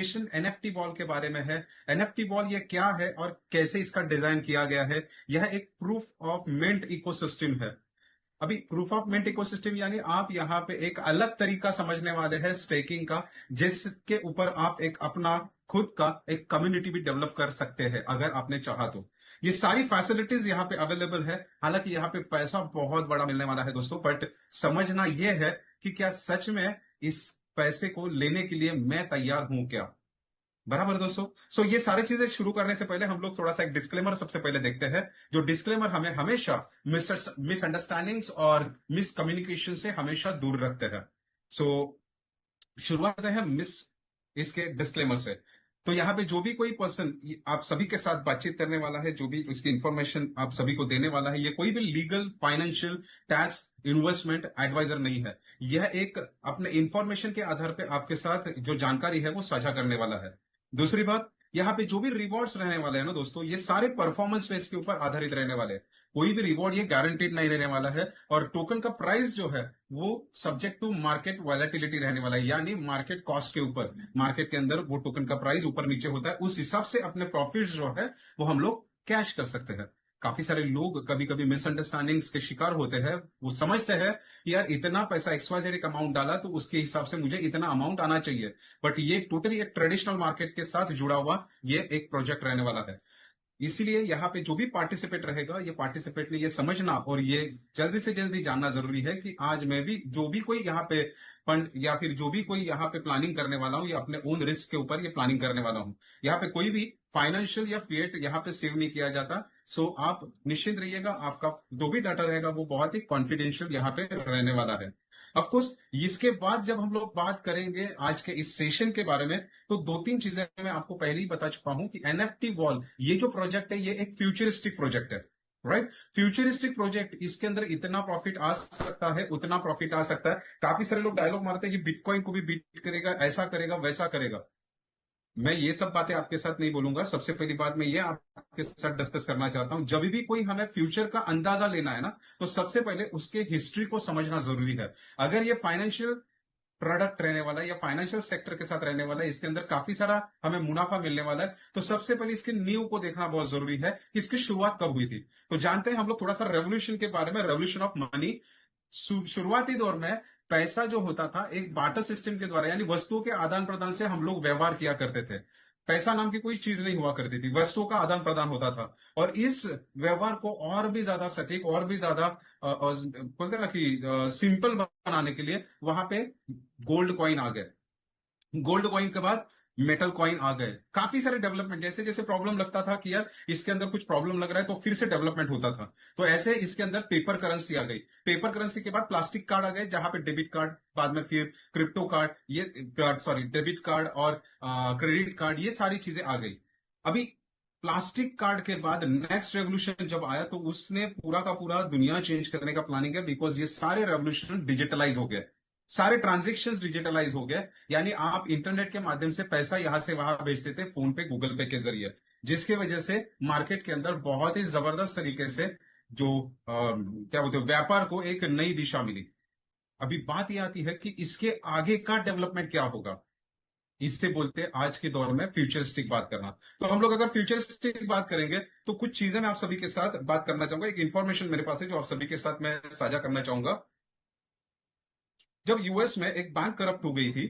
Session NFT wall के बारे में है। एनएफटी वॉल ये क्या है और कैसे इसका डिजाइन किया गया है। यह एक प्रूफ ऑफ मिंट इकोसिस्टम है। अभी प्रूफ ऑफ मिंट इकोसिस्टम यानी आप यहाँ पे एक अलग तरीका समझने वाले हैं स्टेकिंग का, जिसके ऊपर आप एक अपना खुद का एक कम्युनिटी भी डेवलप कर सकते हैं अगर आपने चाहा तो। ये सारी फैसिलिटीज यहाँ पे अवेलेबल है। हालांकि यहाँ पे पैसा बहुत बड़ा मिलने वाला है दोस्तों, बट समझना यह है कि क्या सच में इस पैसे को लेने के लिए मैं तैयार हूं क्या। बराबर दोस्तों। ये सारी चीजें शुरू करने से पहले हम लोग थोड़ा सा एक डिस्क्लेमर सबसे पहले देखते हैं। जो डिस्क्लेमर हमें हमेशा मिसअंडरस्टैंडिंग्स और मिसकम्युनिकेशन से हमेशा दूर रखते हैं। सो शुरुआत करते हैं इसके डिस्क्लेमर से। तो यहाँ पे जो भी कोई पर्सन आप सभी के साथ बातचीत करने वाला है, जो भी उसकी इंफॉर्मेशन आप सभी को देने वाला है, ये कोई भी legal, financial, tax, investment advisor नहीं है। यह एक अपने इंफॉर्मेशन के आधार पे आपके साथ जो जानकारी है वो साझा करने वाला है। दूसरी बात, यहाँ पे जो भी रिवॉर्ड्स रहने वाले हैं ना दोस्तों, ये सारे परफॉर्मेंस बेस के ऊपर आधारित रहने वाले हैं। कोई भी रिवॉर्ड ये गारंटीड नहीं रहने वाला है। और टोकन का प्राइस जो है वो सब्जेक्ट टू मार्केट वॉलेटिलिटी रहने वाला है, यानी मार्केट कॉस्ट के ऊपर। मार्केट के अंदर वो टोकन का प्राइस ऊपर नीचे होता है, उस हिसाब से अपने प्रॉफिट जो है वो हम लोग कैश कर सकते हैं। काफी सारे लोग कभी कभी मिसअंडरस्टैंडिंग्स के शिकार होते हैं। वो समझते हैं कि यार इतना पैसा XYZ एक अमाउंट डाला तो उसके हिसाब से मुझे इतना अमाउंट आना चाहिए। बट ये टोटली एक ट्रेडिशनल मार्केट के साथ जुड़ा हुआ ये एक प्रोजेक्ट रहने वाला है। इसीलिए यहाँ पे जो भी पार्टिसिपेट रहेगा, ये पार्टिसिपेट ने ये समझना और ये जल्दी से जल्दी जानना जरूरी है कि आज मैं भी जो भी कोई यहाँ पे फंड या फिर जो भी कोई यहाँ पे प्लानिंग करने वाला हूँ, या अपने ओन रिस्क के ऊपर ये प्लानिंग करने वाला हूँ। यहाँ पे कोई भी फाइनेंशियल या फिएट यहाँ पे सेव नहीं किया जाता। सो आप निश्चिंत रहिएगा, आपका जो भी डाटा रहेगा वो बहुत ही कॉन्फिडेंशियल यहाँ पे रहने वाला है। ऑफ कोर्स इसके बाद जब हम लोग बात करेंगे आज के इस सेशन के बारे में, तो दो तीन चीजें मैं आपको पहले ही बता चुका हूं कि एनएफटी वॉल ये जो प्रोजेक्ट है ये एक फ्यूचरिस्टिक प्रोजेक्ट है। राइट, फ्यूचरिस्टिक प्रोजेक्ट, इसके अंदर इतना प्रॉफिट आ सकता है, उतना प्रॉफिट आ सकता है। काफी सारे लोग डायलॉग मारते हैं कि बिटकॉइन को भी बीट करेगा, ऐसा करेगा, वैसा करेगा। मैं ये सब बातें आपके साथ नहीं बोलूंगा। सबसे पहली बात मैं ये आपके साथ डिस्कस करना चाहता हूं, जब भी कोई हमें फ्यूचर का अंदाजा लेना है ना, तो सबसे पहले उसके हिस्ट्री को समझना जरूरी है। अगर ये फाइनेंशियल प्रोडक्ट रहने वाला है या फाइनेंशियल सेक्टर के साथ रहने वाला है, इसके अंदर काफी सारा हमें मुनाफा मिलने वाला है, तो सबसे पहले इसके नींव को देखना बहुत जरूरी है कि इसकी शुरुआत कब हुई थी। तो जानते हैं हम लोग थोड़ा सा रेवोल्यूशन के बारे में, रेवोल्यूशन ऑफ मनी। शुरुआती दौर में पैसा जो होता था एक बार्टर सिस्टम के द्वारा, यानी वस्तुओं के आदान प्रदान से हम लोग व्यवहार किया करते थे। पैसा नाम की कोई चीज नहीं हुआ करती थी, वस्तुओं का आदान प्रदान होता था। और इस व्यवहार को और भी ज्यादा सटीक, और भी ज्यादा बोलते हैं ना कि सिंपल बनाने के लिए वहां पे गोल्ड कॉइन आ गए। गोल्ड कॉइन के बाद मेटल कॉइन आ गए। काफी सारे डेवलपमेंट, जैसे जैसे प्रॉब्लम लगता था कि यार इसके अंदर कुछ प्रॉब्लम लग रहा है, तो फिर से डेवलपमेंट होता था। तो ऐसे इसके अंदर पेपर करेंसी आ गई। पेपर करेंसी के बाद प्लास्टिक कार्ड आ गए, जहां पे डेबिट कार्ड, बाद में फिर क्रिप्टो कार्ड, ये सॉरी डेबिट कार्ड और क्रेडिट कार्ड, ये सारी चीजें आ गई। अभी प्लास्टिक कार्ड के बाद नेक्स्ट रेवोल्यूशन जब आया, तो उसने पूरा का पूरा दुनिया चेंज करने का प्लानिंग है, बिकॉज ये सारे रेवोल्यूशन डिजिटलाइज हो गए। सारे ट्रांजेक्शन्स डिजिटलाइज हो गए, यानी आप इंटरनेट के माध्यम से पैसा यहां से वहां भेजते थे, फोन पे, गूगल पे के जरिए, जिसकी वजह से मार्केट के अंदर बहुत ही जबरदस्त तरीके से जो क्या बोलते हैं, व्यापार को एक नई दिशा मिली। अभी बात यह आती है कि इसके आगे का डेवलपमेंट क्या होगा। इससे बोलते हैं आज के दौर में फ्यूचरिस्टिक बात करना। तो हम लोग अगर फ्यूचरिस्टिक बात करेंगे, तो कुछ चीजें मैं आप सभी के साथ बात करना चाहूंगा। एक इंफॉर्मेशन मेरे पास है जो आप सभी के साथ मैं साझा करना चाहूंगा। जब यूएस में एक बैंक करप्ट हो गई थी,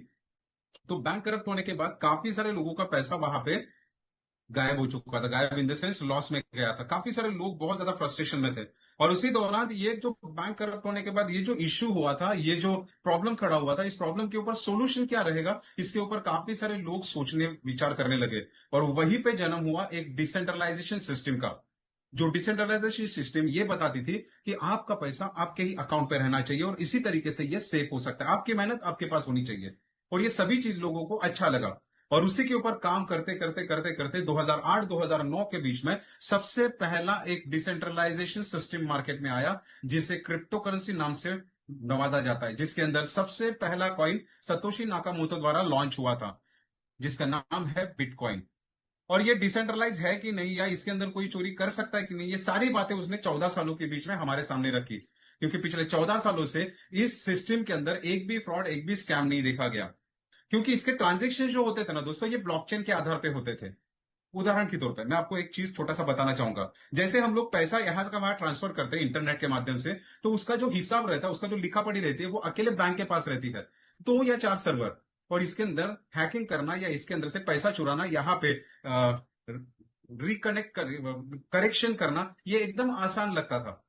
तो बैंक करप्ट होने के बाद काफी सारे लोगों का पैसा वहां पे गायब हो चुका था। गायब इन द सेंस लॉस में गया था। काफी सारे लोग बहुत ज्यादा फ्रस्ट्रेशन में थे। और उसी दौरान ये जो बैंक करप्ट होने के बाद ये जो इश्यू हुआ था, ये जो प्रॉब्लम खड़ा हुआ था, इस प्रॉब्लम के ऊपर सोल्यूशन क्या रहेगा, इसके ऊपर काफी सारे लोग सोचने विचार करने लगे। और वहीं पे जन्म हुआ एक डिसेंट्रलाइजेशन सिस्टम का। जो डिसेंट्रलाइजेशन सिस्टम ये बताती थी कि आपका पैसा आपके ही अकाउंट पे रहना चाहिए, और इसी तरीके से ये सेफ हो सकता है। आपकी मेहनत आपके पास होनी चाहिए। और ये सभी चीज लोगों को अच्छा लगा। और उसी के ऊपर काम करते करते करते करते 2008-2009 के बीच में सबसे पहला एक डिसेंट्रलाइजेशन सिस्टम मार्केट में आया, जिसे क्रिप्टो करेंसी नाम से नवाजा जाता है, जिसके अंदर सबसे पहला कॉइन सतोशी नाकामोटो द्वारा लॉन्च हुआ था, जिसका नाम है बिटकॉइन। और ये डिसेंट्रलाइज है कि नहीं, या इसके अंदर कोई चोरी कर सकता है कि नहीं, ये सारी बातें उसने 14 सालों के बीच में हमारे सामने रखी। क्योंकि पिछले 14 सालों से इस सिस्टम के अंदर एक भी फ्रॉड, एक भी स्कैम नहीं देखा गया। क्योंकि इसके ट्रांजेक्शन जो होते थे ना दोस्तों, ये ब्लॉकचेन के आधार पे होते थे। उदाहरण के तौर पे मैं आपको एक चीज छोटा सा बताना चाहूंगा। जैसे हम लोग पैसा यहां से वहां ट्रांसफर करते हैं इंटरनेट के माध्यम से, तो उसका जो हिसाब रहता है, उसका जो लिखा पढ़ी रहती है, वो अकेले बैंक के पास रहती है, 2 या 4 सर्वर। और इसके अंदर हैकिंग करना या इसके अंदर से पैसा चुराना, यहाँ पे रिकनेक्ट करेक्शन करना, ये एकदम आसान लगता था।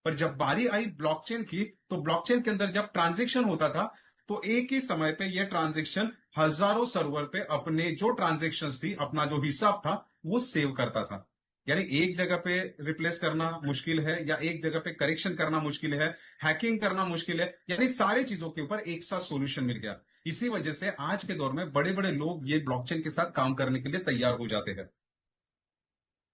पर जब बारी आई ब्लॉकचेन की, तो ब्लॉकचेन के अंदर जब ट्रांजेक्शन होता था, तो एक ही समय पे ये ट्रांजेक्शन हजारों सर्वर पे अपने जो ट्रांजेक्शन्स थी, अपना जो हिसाब था, वो सेव करता था। यानी एक जगह पे रिप्लेस करना मुश्किल है, या एक जगह पे करेक्शन करना मुश्किल है, हैकिंग करना मुश्किल है, यानी सारी चीजों के ऊपर एक साथ सॉल्यूशन मिल गया। इसी वजह से आज के दौर में बड़े बड़े लोग ये ब्लॉकचेन के साथ काम करने के लिए तैयार हो जाते हैं।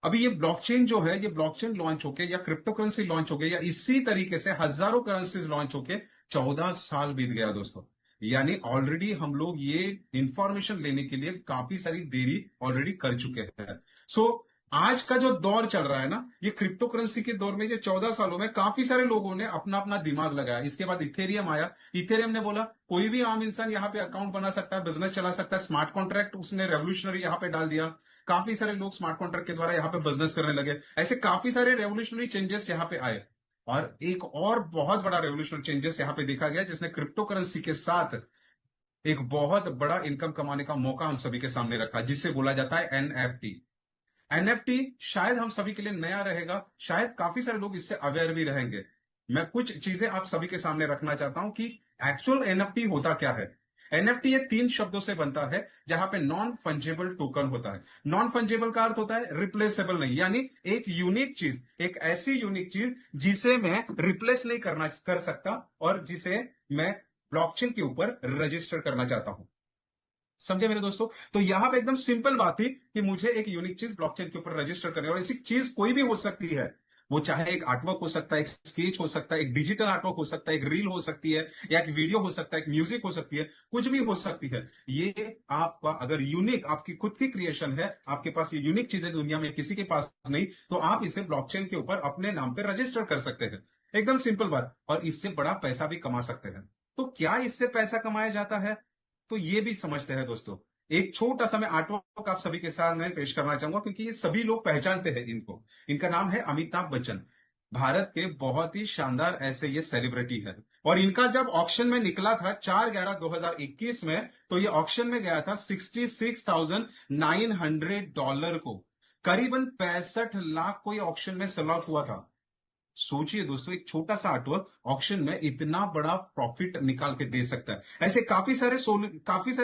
अभी ये ब्लॉकचेन जो है, ये ब्लॉकचेन लॉन्च होके या क्रिप्टो करेंसी लॉन्च होके या इसी तरीके से हजारों करेंसीज लॉन्च होके 14 साल बीत गया दोस्तों। यानी ऑलरेडी हम लोग ये इंफॉर्मेशन लेने के लिए काफी सारी देरी ऑलरेडी कर चुके हैं। सो आज का जो दौर चल रहा है ना, ये क्रिप्टो करेंसी के दौर में, ये 14 सालों में काफी सारे लोगों ने अपना अपना दिमाग लगाया। इसके बाद इथेरियम आया। इथेरियम ने बोला कोई भी आम इंसान यहाँ पे अकाउंट बना सकता है, बिजनेस चला सकता है। स्मार्ट कॉन्ट्रैक्ट उसने रेवोल्यूशनरी यहाँ पे डाल दिया। काफी सारे लोग स्मार्ट कॉन्ट्रैक्ट के द्वारा यहाँ पे बिजनेस करने लगे। ऐसे काफी सारे रेवोल्यूशनरी चेंजेस यहाँ पे आए। और एक और बहुत बड़ा रेवोल्यूशनरी चेंजेस यहाँ पे देखा गया, जिसने क्रिप्टो करेंसी के साथ एक बहुत बड़ा इनकम कमाने का मौका हम सभी के सामने रखा, जिसे बोला जाता है एनएफटी। एनएफटी शायद हम सभी के लिए नया रहेगा, शायद काफी सारे लोग इससे अवेयर भी रहेंगे। मैं कुछ चीजें आप सभी के सामने रखना चाहता हूं कि एक्चुअल एनएफटी होता क्या है। एनएफटी ये 3 शब्दों से बनता है, जहां पे नॉन फंजेबल टोकन होता है। नॉन फंजेबल का अर्थ होता है रिप्लेसेबल नहीं, यानी एक यूनिक चीज, एक ऐसी यूनिक चीज जिसे मैं रिप्लेस नहीं कर सकता, और जिसे मैं ब्लॉकचेन के ऊपर रजिस्टर करना चाहता हूं। समझे मेरे दोस्तों? तो यहां पे एकदम सिंपल बात थी कि मुझे एक यूनिक चीज ब्लॉकचेन के ऊपर रजिस्टर करनी है, और ऐसी चीज कोई भी हो सकती है। वो चाहे एक आर्टवर्क हो सकता है, एक स्केच हो सकता है, एक डिजिटल आर्टवर्क हो सकता है, एक रील हो सकती है, या एक वीडियो हो सकता है, एक म्यूजिक हो सकती है, कुछ भी हो सकती है। ये आपका अगर यूनिक, आपकी खुद की क्रिएशन है, आपके पास ये यूनिक चीजें दुनिया में किसी के पास नहीं, तो आप इसे ब्लॉकचेन के ऊपर अपने नाम पे रजिस्टर कर सकते हैं। एकदम सिंपल बात, और इससे बड़ा पैसा भी कमा सकते हैं। तो क्या इससे पैसा कमाया जाता है? तो ये भी समझते हैं दोस्तों। एक छोटा सा मैं आर्टवर्क आप सभी के सामने पेश करना चाहूंगा, क्योंकि ये सभी लोग पहचानते हैं इनको। इनका नाम है अमिताभ बच्चन। भारत के बहुत ही शानदार ऐसे ये सेलिब्रिटी है। और इनका जब ऑक्शन में निकला था 4/11/2021 में, तो ये ऑक्शन में गया था $66,900 को। करीबन 65 लाख को ये ऑक्शन में सेल आउट हुआ था। सोचिए दोस्तों, एक छोटा सा आर्टवर्क ऑक्शन में इतना बड़ा प्रॉफिट निकाल के दे सकता है। ऐसे काफी सारे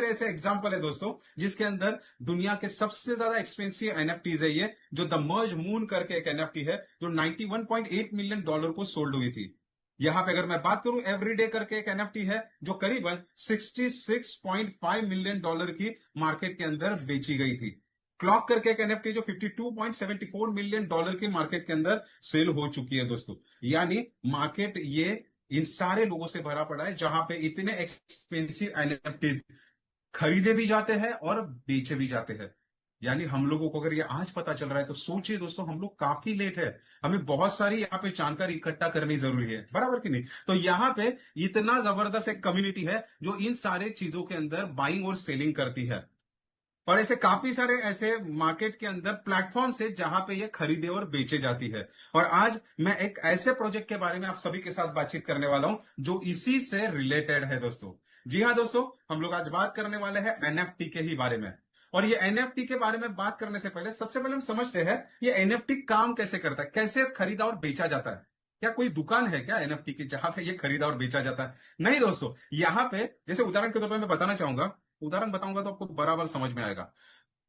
ऐसे एग्जांपल है दोस्तों, जिसके अंदर दुनिया के सबसे ज्यादा एक्सपेंसिव एनएफटीज है ये, जो द मर्ज मून करके एक एनएफटी है, जो $91.8 मिलियन को सोल्ड हुई थी। यहां पे अगर मैं बात करूं, एवरीडे करके एक एनएफटी है, जो करीबन $66.5 मिलियन की मार्केट के अंदर बेची गई थी। क्लॉक करके एक एनएफटी जो $52.74 मिलियन की मार्केट के अंदर सेल हो चुकी है दोस्तों। यानी मार्केट ये इन सारे लोगों से भरा पड़ा है, जहां पे इतने एक्सपेंसिव एनएफटी खरीदे भी जाते हैं और बेचे भी जाते हैं। यानी हम लोगों को अगर ये आज पता चल रहा है, तो सोचिए दोस्तों, हम लोग काफी लेट है। हमें बहुत सारी यहाँ पे जानकारी इकट्ठा करनी जरूरी है, बराबर कि नहीं? तो यहाँ पे इतना जबरदस्त एक कम्युनिटी है, जो इन सारे चीजों के अंदर बाइंग और सेलिंग करती है। और ऐसे काफी सारे ऐसे मार्केट के अंदर प्लेटफॉर्म है, जहां पे ये खरीदे और बेचे जाती है। और आज मैं एक ऐसे प्रोजेक्ट के बारे में आप सभी के साथ बातचीत करने वाला हूं, जो इसी से रिलेटेड है दोस्तों। जी हाँ दोस्तों, हम लोग आज बात करने वाले हैं एनएफटी के ही बारे में। और ये एनएफटी के बारे में बात करने से पहले सबसे पहले हम समझते हैं ये एनएफटी काम कैसे करता है, कैसे खरीदा और बेचा जाता है। क्या कोई दुकान है क्या एनएफटी की, जहां पे ये खरीदा और बेचा जाता है? नहीं दोस्तों। यहाँ पे जैसे उदाहरण के तौर पर मैं बताना चाहूंगा, उदाहरण बताऊंगा तो आपको बराबर समझ में आएगा।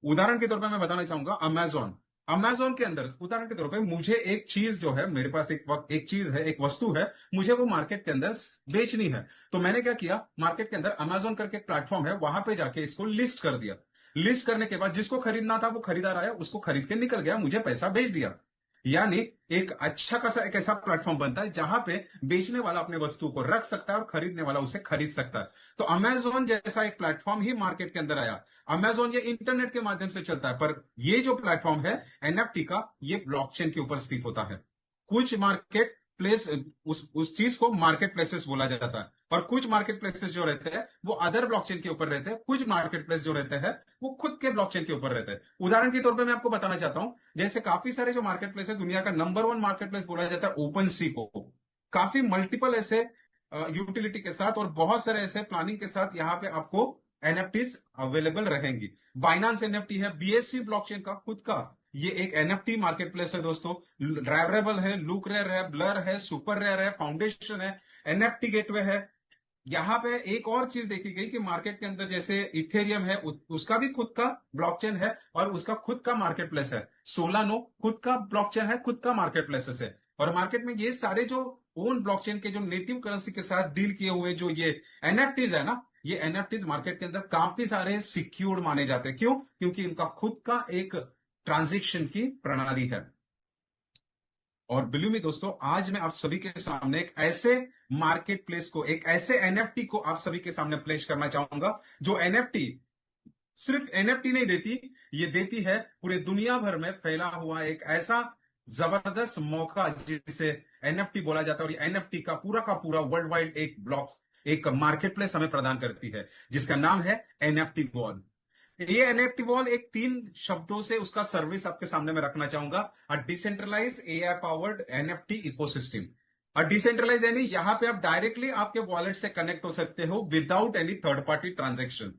उदाहरण के तौर पे मैं बताना चाहूंगा अमेजोन। अमेजोन के अंदर उदाहरण के तौर पे मुझे एक चीज जो है, मेरे पास एक चीज है, एक वस्तु है, मुझे वो मार्केट के अंदर बेचनी है। तो मैंने क्या किया, मार्केट के अंदर अमेजोन करके एक प्लेटफॉर्म है, वहां पे जाके इसको लिस्ट कर दिया। लिस्ट करने के बाद जिसको खरीदना था वो खरीदार आया, उसको खरीद के निकल गया, मुझे पैसा भेज दिया। यानी एक अच्छा खासा एक ऐसा प्लेटफॉर्म बनता है, जहां पे बेचने वाला अपने वस्तु को रख सकता है और खरीदने वाला उसे खरीद सकता है। तो अमेजोन जैसा एक प्लेटफॉर्म ही मार्केट के अंदर आया। अमेजोन ये इंटरनेट के माध्यम से चलता है, पर ये जो प्लेटफॉर्म है एनएफटी का, ये ब्लॉकचेन के ऊपर स्थित होता है। कुछ मार्केट प्लेस, उस चीज को मार्केट प्लेसेस बोला जाता है। और कुछ मार्केट प्लेसेस जो रहते हैं वो अदर ब्लॉकचेन के ऊपर रहते हैं, कुछ मार्केट प्लेस जो रहते हैं वो खुद के ब्लॉकचेन के ऊपर रहते हैं। उदाहरण के तौर पे मैं आपको बताना चाहता हूं, जैसे काफी सारे जो मार्केट प्लेस है, दुनिया का नंबर 1 मार्केट प्लेस बोला जाता है ओपन सी को। काफी मल्टीपल ऐसे यूटिलिटी के साथ और बहुत सारे ऐसे प्लानिंग के साथ यहाँ पे आपको एनएफटीज अवेलेबल रहेंगी। बाइनांस एनएफटी है, बीएससी ब्लॉकचेन का खुद का ये एक एनएफटी मार्केट प्लेस है दोस्तों। रेयरेबल है, लुक रेयर है, ब्लर है, सुपर रेयर है, फाउंडेशन है, एनएफटी गेटवे है। यहाँ पे एक और चीज देखी गई कि मार्केट के अंदर जैसे इथेरियम है, उसका भी खुद का ब्लॉकचेन है और उसका खुद का मार्केट प्लेस है। सोलानो खुद का ब्लॉकचेन है, खुद का मार्केट प्लेसेस है। और मार्केट में ये सारे जो ओन ब्लॉकचेन के जो नेटिव करेंसी के साथ डील किए हुए जो ये एनएफटीज है ना, ये एनएफटीज मार्केट के अंदर काफी सारे सिक्योर्ड माने जाते हैं। क्यों? क्योंकि इनका खुद का एक ट्रांजेक्शन की प्रणाली है। और बिलीव मी दोस्तों, आज मैं आप सभी के सामने एक ऐसे मार्केट प्लेस को, एक ऐसे एनएफटी को आप सभी के सामने प्लेस करना चाहूंगा, जो एनएफटी सिर्फ एनएफटी नहीं देती, ये देती है पूरे दुनिया भर में फैला हुआ एक ऐसा जबरदस्त मौका जिसे एनएफटी बोला जाता है। और ये एनएफटी का पूरा वर्ल्ड वाइड एक ब्लॉक, एक मार्केट प्लेस हमें प्रदान करती है, जिसका नाम है एनएफटी वॉल। ये एनएफटी वॉल एक 3 शब्दों से उसका सर्विस आपके सामने में रखना चाहूंगा। Decentralize AI powered NFT ecosystem. Decentralize यानी यहां पे आप डायरेक्टली आपके वॉलेट से कनेक्ट हो सकते हो without any third party transaction.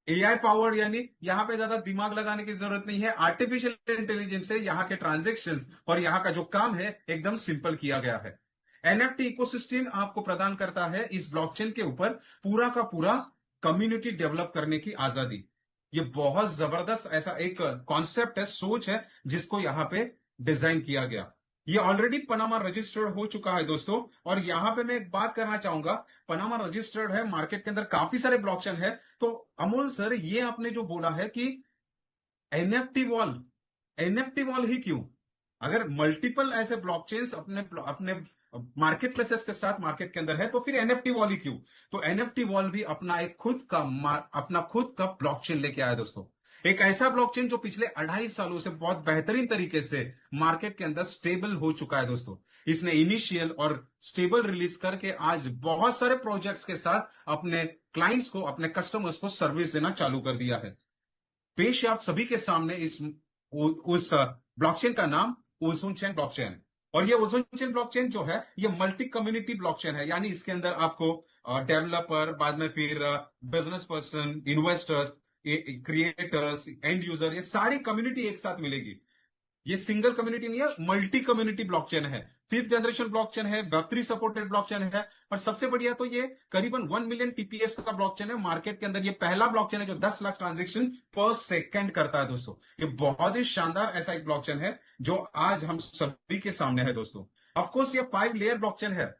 AI powered यानी यहां पे ज्यादा दिमाग लगाने की जरूरत नहीं है, आर्टिफिशियल इंटेलिजेंस से यहाँ के ट्रांजेक्शंस और यहाँ का जो काम है एकदम सिंपल किया गया है। एनएफटी इकोसिस्टम आपको प्रदान करता है इस ब्लॉकचेन के ऊपर पूरा का पूरा कम्युनिटी डेवलप करने की आजादी। ये बहुत जबरदस्त ऐसा एक कॉन्सेप्ट है, सोच है, जिसको यहाँ पे डिजाइन किया गया। ये ऑलरेडी पनामा रजिस्टर्ड हो चुका है दोस्तों। और यहां पे मैं एक बात करना चाहूंगा, पनामा रजिस्टर्ड है, मार्केट के अंदर काफी सारे ब्लॉकचेन है। तो अमोल सर, ये आपने जो बोला है कि एनएफटी वॉल, एनएफटी वॉल ही क्यों? अगर मल्टीपल ऐसे ब्लॉकचेन्स अपने अपने मार्केट प्लेसेस के साथ मार्केट के अंदर है, तो फिर एनएफटी वॉल ही क्यों? तो एनएफटी वॉल भी अपना खुद का ब्लॉकचेन लेके आया दोस्तों। एक ऐसा ब्लॉकचेन जो पिछले 2.5 सालों से बहुत बेहतरीन तरीके से मार्केट के अंदर स्टेबल हो चुका है दोस्तों। इसने इनिशियल और स्टेबल रिलीज करके आज बहुत सारे प्रोजेक्ट्स के साथ अपने क्लाइंट्स को, अपने कस्टमर्स को सर्विस देना चालू कर दिया है। पेश है आप सभी के सामने उस ब्लॉकचेन का नाम ओजोन चेन ब्लॉकचेन। और ये ओजोन चेन ब्लॉकचेन जो है, ये मल्टी कम्युनिटी ब्लॉकचेन है। यानी इसके अंदर आपको डेवलपर, बाद में फिर business person, investors, creators, and user, ये सारी कम्युनिटी एक साथ मिलेगी। ये सिंगल कम्युनिटी नहीं है, मल्टी कम्युनिटी ब्लॉकचेन है। 5th जनरेशन ब्लॉकचेन है, वेब3 सपोर्टेड ब्लॉकचेन है। और सबसे बढ़िया तो ये करीबन 1 मिलियन टीपीएस का ब्लॉकचेन है। मार्केट के अंदर ये पहला ब्लॉकचेन है जो 10 लाख ट्रांजेक्शन पर सेकंड करता है दोस्तों। ये बहुत ही शानदार ऐसा एक ब्लॉकचेन है जो आज हम सभी के सामने है दोस्तों। ऑफकोर्स ये 5 लेयर ब्लॉकचेन है।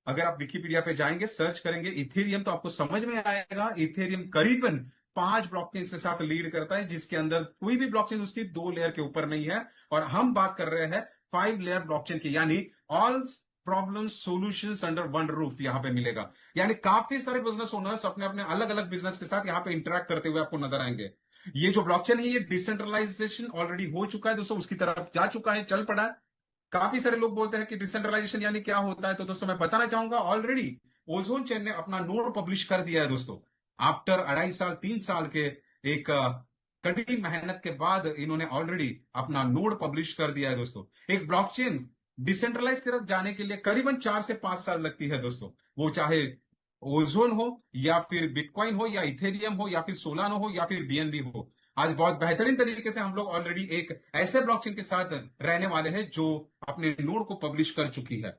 अगर आप विकिपीडिया पे जाएंगे, सर्च करेंगे इथेरियम, तो आपको समझ में आएगा इथेरियम करीबन 5 ब्लॉकचेन के साथ लीड करता है, जिसके अंदर कोई भी ब्लॉकचेन उसकी 2 लेयर के ऊपर नहीं है। और हम बात कर रहे हैं 5 लेयर ब्लॉकचेन की, यानी all problem solutions under one roof यहां पे मिलेगा। यानी काफी सारे बिजनेस ओनर्स अपने अपने अलग अलग बिजनेस के साथ यहां पे इंटरेक्ट करते हुए आपको नजर आएंगे। ये जो ब्लॉकचेन है, ये डिसेंट्रलाइजेशन ऑलरेडी हो चुका है दोस्तों, उसकी तरफ जा चुका है, चल पड़ा है। काफी सारे लोग बोलते हैं कि डिसेंट्रलाइजेशन यानी क्या होता है, तो दोस्तों मैं बताना चाहूंगा, ऑलरेडी ओजोन चेन ने अपना नोड पब्लिश कर दिया है दोस्तों। आफ्टर 2.5 साल 3 साल के एक कड़ी मेहनत के बाद इन्होंने ऑलरेडी अपना नोड पब्लिश कर दिया है दोस्तों। एक ब्लॉकचेन डिसेंट्रलाइज तरफ जाने के लिए करीबन 4 से 5 साल लगती है दोस्तों। वो चाहे ओजोन हो, या फिर बिटकॉइन हो, या इथेरियम हो, या फिर सोलानो हो, या फिर बीएनबी हो। आज बहुत बेहतरीन तरीके से हम लोग ऑलरेडी एक ऐसे ब्लॉकचेन के साथ रहने वाले हैं जो अपने नोड को पब्लिश कर चुकी है।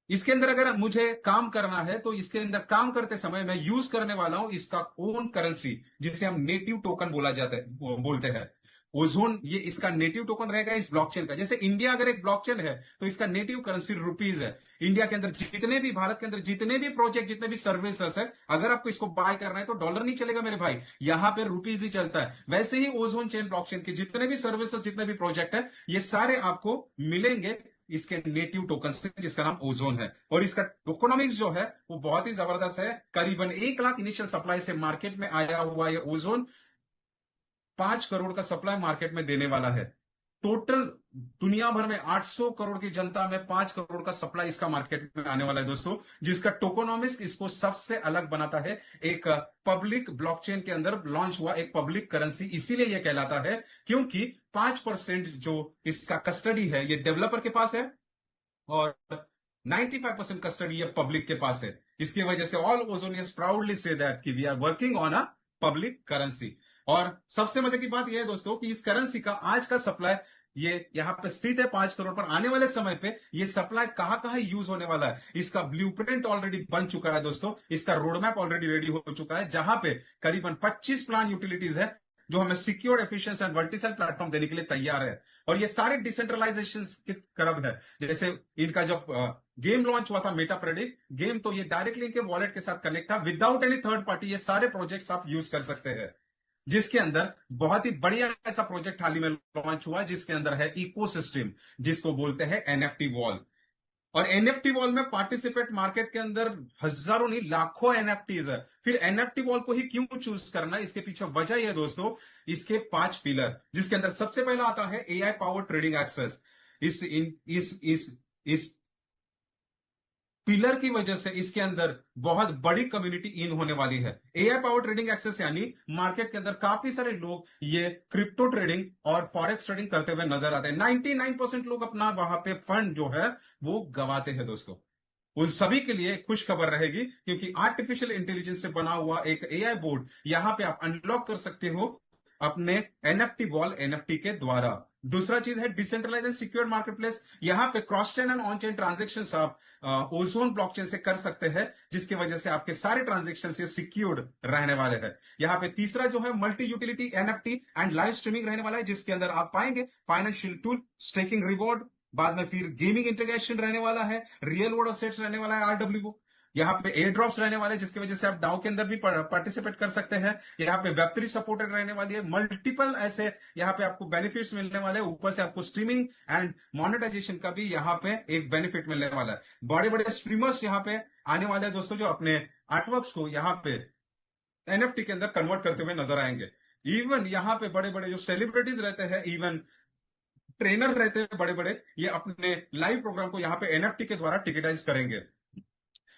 इसके अंदर अगर मुझे काम करना है, तो इसके अंदर काम करते समय मैं यूज करने वाला हूं इसका ओन करेंसी, जिसे हम नेटिव टोकन बोला जाता है, बोलते हैं। ओजोन, ये इसका नेटिव टोकन रहेगा इस ब्लॉकचेन का। जैसे इंडिया अगर एक ब्लॉकचेन है, तो इसका नेटिव करेंसी रुपीज है। इंडिया के अंदर जितने भी, भारत के अंदर जितने भी प्रोजेक्ट, जितने भी सर्विसेस है, अगर आपको इसको बाय करना है तो डॉलर नहीं चलेगा मेरे भाई, यहां पे रुपीज ही चलता है। वैसे ही ओजोन चेन ब्लॉकचेन के जितने भी सर्विसेस, जितने भी प्रोजेक्ट है, ये सारे आपको मिलेंगे इसके नेटिव टोकन से, जिसका नाम ओजोन है। और इसका टोकोनॉमिक्स जो है वो बहुत ही जबरदस्त है। करीबन 1 लाख इनिशियल सप्लाई से मार्केट में आया हुआ ये ओजोन 5 करोड़ का सप्लाई मार्केट में देने वाला है। टोटल दुनिया भर में 800 करोड़ की जनता में 5 करोड़ का सप्लाई इसका मार्केट में आने वाला है दोस्तों, जिसका टोकोनॉमिक्स इसको सबसे अलग बनाता है। एक पब्लिक ब्लॉकचेन के अंदर लॉन्च हुआ एक पब्लिक करेंसी, इसीलिए यह कहलाता है क्योंकि 5% जो इसका कस्टडी है ये डेवलपर के पास है और 95% कस्टडी ये पब्लिक के पास है। इसकी वजह से ऑल ओजोनियस प्राउडली से दैट कि we are working on a public currency. और सबसे मजे की बात यह है दोस्तों कि इस करेंसी का आज का सप्लाई ये यहां पे स्थित है 5 करोड़ पर। आने वाले समय पे ये सप्लाई कहां कहां यूज होने वाला है, इसका ब्लूप्रिंट ऑलरेडी बन चुका है दोस्तों, इसका रोडमैप ऑलरेडी रेडी हो चुका है, जहां पे करीबन 25 प्लान यूटिलिटीज है जो हमें secure, efficient and vertical platform देने के लिए तैयार है। और ये सारे डिसेंट्रलाइजेशन की तरफ है। जैसे इनका जब गेम लॉन्च हुआ था मेटा प्रेडिक्ट गेम, तो ये डायरेक्टली इनके वॉलेट के साथ कनेक्ट था विदाउट एनी थर्ड पार्टी। ये सारे प्रोजेक्ट्स आप यूज कर सकते हैं, जिसके अंदर बहुत ही बढ़िया ऐसा प्रोजेक्ट हाल ही में लॉन्च हुआ जिसके अंदर है इकोसिस्टम, जिसको बोलते हैं एनएफटी वॉल। और एनएफटी वॉल में पार्टिसिपेट मार्केट के अंदर हजारों नहीं लाखों एनएफटीज है। फिर एनएफटी वॉल को ही क्यों चूज करना, इसके पीछे वजह यह दोस्तों, इसके 5 पिलर, जिसके अंदर सबसे पहला आता है एआई पावर ट्रेडिंग एक्सेस। इस पिलर की वजह से इसके अंदर बहुत बड़ी कम्युनिटी इन होने वाली है। एआई पावर ट्रेडिंग एक्सेस यानी मार्केट के अंदर काफी सारे लोग ये क्रिप्टो ट्रेडिंग और फॉरेक्स ट्रेडिंग करते हुए नजर आते हैं। 99% लोग अपना वहां पे फंड जो है वो गवाते हैं दोस्तों। उन सभी के लिए खुश खबर रहेगी क्योंकि आर्टिफिशियल इंटेलिजेंस से बना हुआ एक एआई बोर्ड यहां पे आप अनलॉक कर सकते हो अपने एनएफटी वॉल एनएफटी के द्वारा। दूसरा चीज है डिसेंट्रलाइज एंड सिक्योर मार्केटप्लेस। यहां पे cross chain and on chain transaction आप ओजोन ब्लॉकचेन से कर सकते हैं, जिसकी वजह से आपके सारे ट्रांजेक्शन सिक्योर्ड रहने वाले हैं। यहां पे तीसरा जो है multi utility NFT and live streaming रहने वाला है, जिसके अंदर आप पाएंगे फाइनेंशियल टूल, स्टेकिंग रिवॉर्ड, बाद में फिर गेमिंग इंटीग्रेशन रहने वाला है, रियल वर्ल्ड असेट्स रहने वाला है आरडब्ल्यू, यहाँ पे एयर ड्रॉप्स रहने वाले जिसकी वजह से आप डाउ के अंदर भी पार्टिसिपेट कर सकते हैं। यहाँ पे वेब3 सपोर्टेड रहने वाली है, मल्टीपल ऐसे यहाँ पे आपको बेनिफिट्स मिलने वाले हैं। ऊपर से आपको स्ट्रीमिंग एंड मोनेटाइजेशन का भी यहाँ पे एक बेनिफिट मिलने वाला है। बड़े बड़े स्ट्रीमर्स यहाँ पे आने वाले हैं दोस्तों, जो अपने आर्टवर्क्स को यहाँ पे एनएफटी के अंदर कन्वर्ट करते हुए नजर आएंगे। इवन यहाँ पे बड़े बड़े जो सेलिब्रिटीज रहते हैं, इवन ट्रेनर रहते हैं बड़े बड़े, ये अपने लाइव प्रोग्राम को यहाँ पे एनएफटी के द्वारा टिकटाइज करेंगे।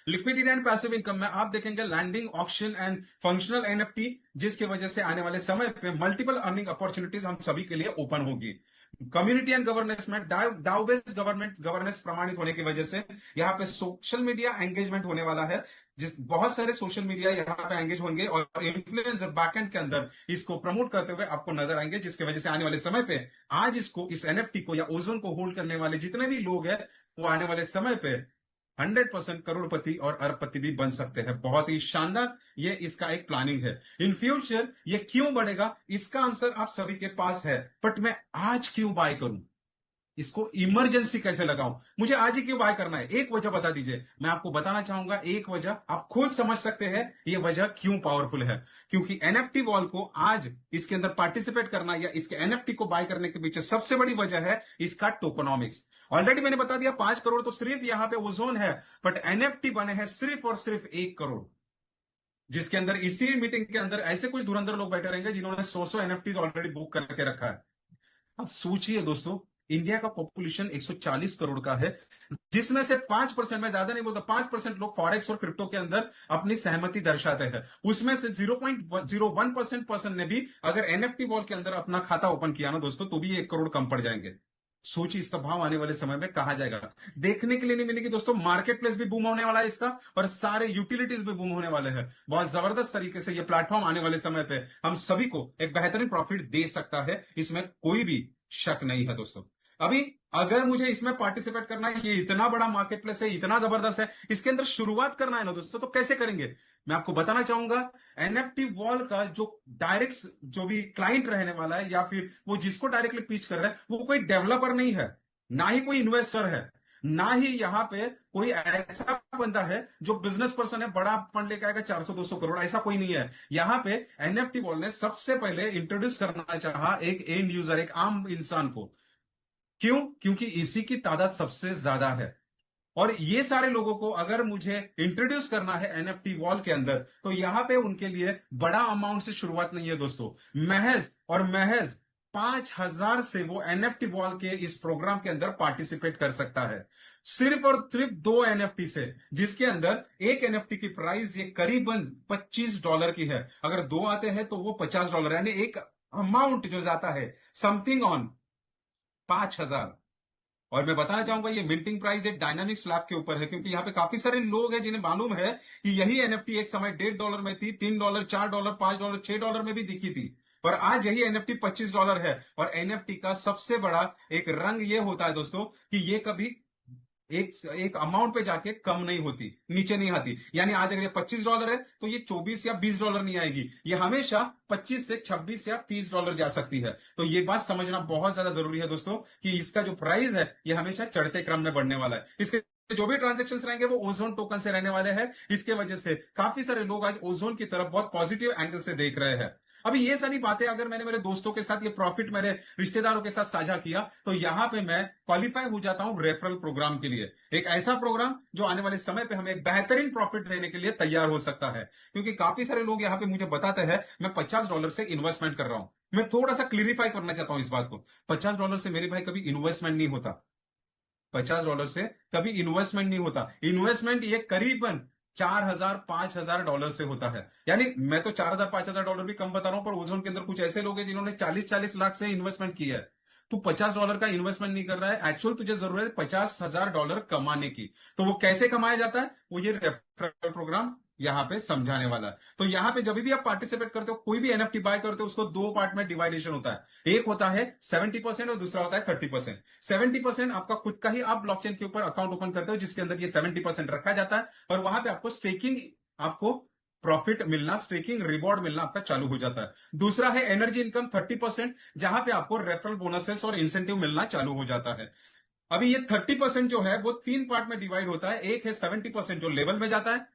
लिक्विडिटी एंड पैसिव इनकम में आप देखेंगे lending, auction and functional NFT, जिसकी वजह से आने वाले समय पे मल्टीपल अर्निंग अपॉर्चुनिटीज हम सभी के लिए ओपन होगी। कम्युनिटी एंड गवर्नेंस में डाउ बेस्ड गवर्नेंस प्रमाणित होने की वजह से यहाँ पे सोशल मीडिया एंगेजमेंट होने वाला है, जिस बहुत सारे सोशल मीडिया यहाँ पे एंगेज होंगे और इन्फ्लुएंसर बैकएंड के अंदर इसको प्रमोट करते हुए आपको नजर आएंगे, जिसकी वजह से आने वाले समय पे आज इस एनएफटी को या ओजोन को होल्ड करने वाले जितने भी लोग हैं वो आने वाले समय पे 100% करोड़पति और अरबपति भी बन सकते हैं। बहुत ही शानदार ये इसका एक प्लानिंग है। इन फ्यूचर ये क्यों बढ़ेगा, इसका आंसर आप सभी के पास है, बट मैं आज क्यों बाय करूं, इसको इमरजेंसी कैसे लगाऊं, मुझे आज ही क्यों बाय करना है, एक वजह बता दीजिए। मैं आपको बताना चाहूंगा एक वजह, आप खुद समझ सकते हैं ये वजह क्यों पावरफुल है। क्योंकि एनएफटी वॉल को आज इसके अंदर पार्टिसिपेट करना या इसके एनएफटी को बाय करने के पीछे सबसे बड़ी वजह है इसका टोकोनॉमिक्स। ऑलरेडी मैंने बता दिया 5 करोड़ तो सिर्फ यहां पे ओजोन है, बट एनएफटी बने हैं सिर्फ और सिर्फ 1 करोड़, जिसके अंदर इसी मीटिंग के अंदर ऐसे कुछ धुरंधर लोग बैठे रहेंगे जिन्होंने 100 एनएफटी ऑलरेडी बुक करके रखा है। अब सोचिए दोस्तों, इंडिया का पॉपुलेशन 140 करोड़ का है, जिसमें से 5%, मैं ज्यादा नहीं बोलता, 5% लोग फॉरेक्स और क्रिप्टो के अंदर अपनी सहमति दर्शाते हैं। उसमें से 0.01% पर्सन ने भी अगर एनएफटी वॉल के अंदर अपना खाता ओपन किया ना दोस्तों, तो भी 1 करोड़ कम पड़ जाएंगे। सोचिए इसका भाव आने वाले समय में कहा जाएगा, देखने के लिए नहीं मिलेगी दोस्तों। मार्केट प्लेस भी बूम होने वाला है इसका, और सारे यूटिलिटीज भी बूम होने वाले हैं। बहुत जबरदस्त तरीके से ये प्लेटफॉर्म आने वाले समय पे हम सभी को एक बेहतरीन प्रॉफिट दे सकता है, इसमें कोई भी शक नहीं है दोस्तों। अभी अगर मुझे इसमें पार्टिसिपेट करना है, ये इतना बड़ा मार्केट प्लेस है, इतना जबरदस्त है, इसके अंदर शुरुआत करना है ना दोस्तों, तो कैसे करेंगे मैं आपको बताना चाहूंगा। एनएफटी वॉल का जो डायरेक्ट जो भी क्लाइंट रहने वाला है या फिर वो जिसको डायरेक्टली पिच कर रहा है, वो कोई डेवलपर नहीं है, ना ही कोई इन्वेस्टर है, ना ही यहां पे कोई ऐसा बंदा है जो बिजनेस पर्सन है, बड़ा फंड लेके आएगा 400-200 करोड़, ऐसा कोई नहीं है। यहां पे एनएफटी वॉल ने सबसे पहले इंट्रोड्यूस करना चाहा एक एंड यूजर, एक आम इंसान को। क्यों? क्योंकि इसी की तादाद सबसे ज्यादा है, और ये सारे लोगों को अगर मुझे इंट्रोड्यूस करना है एनएफटी वॉल के अंदर, तो यहां पे उनके लिए बड़ा अमाउंट से शुरुआत नहीं है दोस्तों। महज और महज 5,000 से वो एनएफटी वॉल के इस प्रोग्राम के अंदर पार्टिसिपेट कर सकता है, सिर्फ और सिर्फ 2 एनएफटी से, जिसके अंदर एक एनएफटी की प्राइस ये करीबन $25 की है। अगर 2 आते हैं तो वो $50, यानी एक अमाउंट जो जाता है समथिंग ऑन 5,000। और मैं बताना चाहूंगा ये मिंटिंग प्राइस एक डायनामिक स्लैब के ऊपर है, क्योंकि यहाँ पे काफी सारे लोग हैं जिन्हें मालूम है कि यही एनएफटी एक समय $1.5 में थी, $3, $4, $5, $6 में भी दिखी थी, पर आज यही एनएफटी $25 है। और एनएफटी का सबसे बड़ा एक रंग ये होता है दोस्तों कि ये कभी एक एक अमाउंट पे जाके कम नहीं होती, नीचे नहीं आती। यानी आज अगर ये $25 है तो ये $24 या $20 नहीं आएगी, ये हमेशा 25 से 26 या $30 जा सकती है। तो ये बात समझना बहुत ज्यादा जरूरी है दोस्तों कि इसका जो प्राइस है ये हमेशा चढ़ते क्रम में बढ़ने वाला है। इसके जो भी ट्रांजेक्शन रहेंगे वो ओजोन टोकन से रहने वाले हैं। इसके वजह से काफी सारे लोग आज ओजोन की तरफ बहुत पॉजिटिव एंगल से देख रहे हैं। अभी ये सारी बातें अगर मैंने मेरे दोस्तों के साथ, ये प्रॉफिट मेरे रिश्तेदारों के साथ साझा किया, तो यहां पे मैं क्वालिफाई हो जाता हूं रेफरल प्रोग्राम के लिए। एक ऐसा प्रोग्राम जो आने वाले समय पे हमें एक बेहतरीन प्रॉफिट देने के लिए तैयार हो सकता है। क्योंकि काफी सारे लोग यहाँ पे मुझे बताते हैं मैं $50 से इन्वेस्टमेंट कर रहा हूं। मैं थोड़ा सा क्लियरिफाई करना चाहता हूं इस बात को। $50 से मेरे भाई कभी इन्वेस्टमेंट नहीं होता। $50 से कभी इन्वेस्टमेंट नहीं होता। इन्वेस्टमेंट ये करीबन 4,000 $5,000 से होता है। यानी मैं तो 4,000 $5,000 भी कम बता रहा हूं, पर ओजोन के अंदर कुछ ऐसे लोग हैं जिन्होंने 40-40 लाख से इन्वेस्टमेंट किया है। तू $50 का इन्वेस्टमेंट नहीं कर रहा है, एक्चुअल तुझे जरूरत है $50,000 कमाने की। तो वो कैसे कमाया जाता है, वो ये रेफरल प्रोग्राम यहाँ पे समझाने वाला है। तो यहाँ पे जब भी आप पार्टिसिपेट करते हो, कोई भी एनएफटी बाय करते हो, उसको 2 पार्ट में डिवाइडेशन होता है। एक होता है 70% और दूसरा होता है 30%। 70% आपका खुद का ही आप ब्लॉकचेन के ऊपर अकाउंट ओपन करते हो, जिसके अंदर ये 70% रखा जाता है, और वहां पे आपको स्टेकिंग, आपको प्रॉफिट मिलना, स्टेकिंग रिवॉर्ड मिलना आपका चालू हो जाता है। दूसरा है एनर्जी इनकम 30%, जहां पे आपको रेफरल बोनसेस और इंसेंटिव मिलना चालू हो जाता है। अभी ये 30% जो है वो 3 पार्ट में डिवाइड होता है। एक है 70% जो लेवल में जाता है,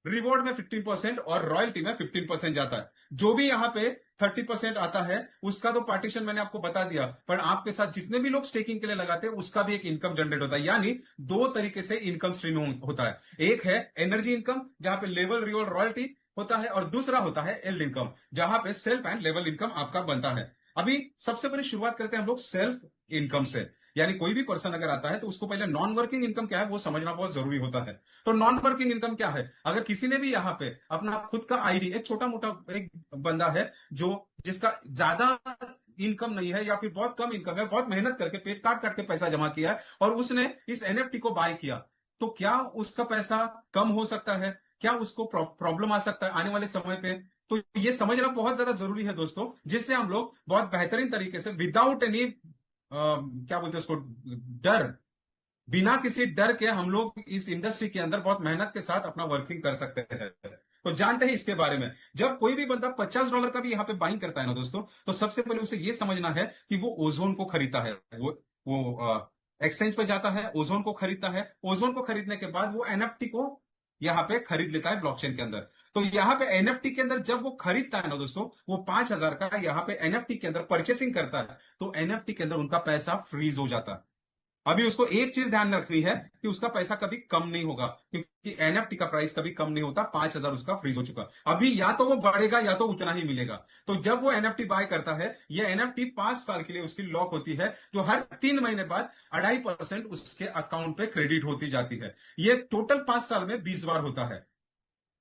रिवॉर्ड में 15% और रॉयल्टी में 15% जाता है। जो भी यहां पे 30% आता है उसका तो पार्टीशन मैंने आपको बता दिया, पर आपके साथ जितने भी लोग स्टेकिंग के लिए लगाते हैं उसका भी एक इनकम जनरेट होता है। यानी 2 तरीके से इनकम स्ट्रीम होता है। एक है एनर्जी इनकम, जहां पे लेवल, रिवॉर्ड, रॉयल्टी होता है, और दूसरा होता है एल्ड इनकम, जहां पे सेल्फ एंड लेवल इनकम आपका बनता है। अभी सबसे पहले शुरुआत करते हैं हम लोग सेल्फ इनकम से। यानी कोई भी पर्सन अगर आता है तो उसको पहले नॉन वर्किंग इनकम क्या है वो समझना बहुत जरूरी होता है। तो नॉन वर्किंग इनकम क्या है, अगर किसी ने भी यहाँ पे अपना खुद का आईडी, एक छोटा मोटा एक बंदा है जो जिसका ज्यादा इनकम नहीं है या फिर बहुत कम इनकम है, बहुत मेहनत करके पेट काट काट के पैसा जमा किया है और उसने इस एनएफटी को बाय किया, तो क्या उसका पैसा कम हो सकता है, क्या उसको प्रॉब्लम आ सकता है आने वाले समय पे। तो ये समझना बहुत ज्यादा जरूरी है दोस्तों, जिससे हम लोग बहुत बेहतरीन तरीके से विदाउट एनी क्या बोलते हैं उसको, डर, बिना किसी डर के हम लोग इस इंडस्ट्री के अंदर बहुत मेहनत के साथ अपना वर्किंग कर सकते हैं। तो जानते हैं इसके बारे में। जब कोई भी बंदा $50 का भी यहाँ पे बाइंग करता है ना दोस्तों, तो सबसे पहले उसे ये समझना है कि वो ओजोन को खरीदता है। वो एक्सचेंज पे जाता है, ओजोन को खरीदता है। ओजोन को खरीदने के बाद वो एनएफटी को यहाँ पे खरीद लेता है ब्लॉकचेन के अंदर। तो यहाँ पे एनएफटी के अंदर जब वो खरीदता है ना दोस्तों, वो 5,000 का यहाँ पे एनएफटी के अंदर परचेसिंग करता है, तो एनएफटी के अंदर उनका पैसा फ्रीज हो जाता है। अभी उसको एक चीज ध्यान रखनी है कि उसका पैसा कभी कम नहीं होगा, क्योंकि एनएफटी का प्राइस कभी कम नहीं होता। 5,000 उसका फ्रीज हो चुका, अभी या तो वो बढ़ेगा या तो उतना ही मिलेगा। तो जब वो एनएफटी बाय करता है, ये एनएफटी 5 साल के लिए उसकी लॉक होती है, जो हर 3 महीने बाद 2.5% उसके अकाउंट पे क्रेडिट होती जाती है। ये टोटल 5 साल में 20 बार होता है।